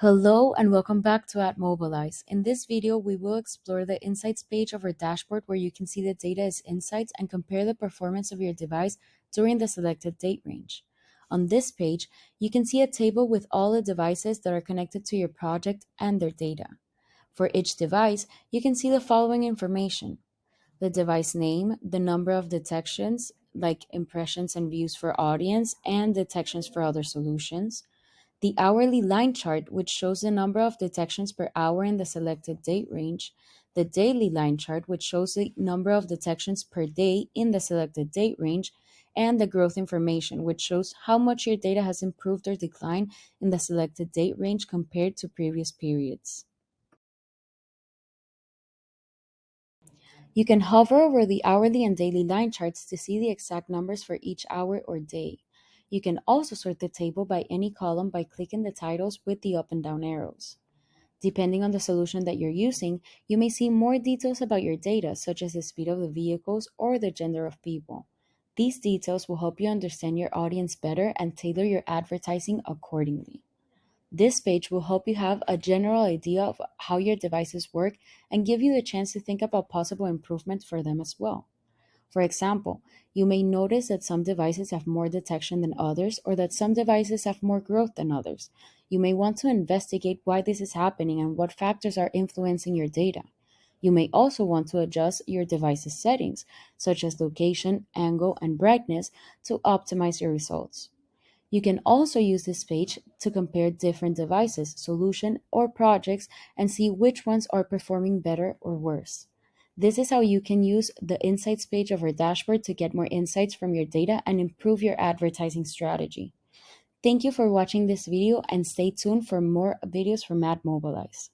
Hello and welcome back to AdMobilize. In this video, we will explore the Insights page of our dashboard where you can see the data as insights and compare the performance of your device during the selected date range. On this page, you can see a table with all the devices that are connected to your project and their data. For each device, you can see the following information: the device name, the number of detections, like impressions and views for audience, and detections for other solutions, the hourly line chart, which shows the number of detections per hour in the selected date range, the daily line chart, which shows the number of detections per day in the selected date range, and the growth information, which shows how much your data has improved or declined in the selected date range compared to previous periods. You can hover over the hourly and daily line charts to see the exact numbers for each hour or day. You can also sort the table by any column by clicking the titles with the up and down arrows. Depending on the solution that you're using, you may see more details about your data, such as the speed of the vehicles or the gender of people. These details will help you understand your audience better and tailor your advertising accordingly. This page will help you have a general idea of how your devices work and give you the chance to think about possible improvements for them as well. For example, you may notice that some devices have more detection than others, or that some devices have more growth than others. You may want to investigate why this is happening and what factors are influencing your data. You may also want to adjust your device's settings, such as location, angle, and brightness, to optimize your results. You can also use this page to compare different devices, solutions, or projects and see which ones are performing better or worse. This is how you can use the Insights page of our dashboard to get more insights from your data and improve your advertising strategy. Thank you for watching this video and stay tuned for more videos from AdMobilize.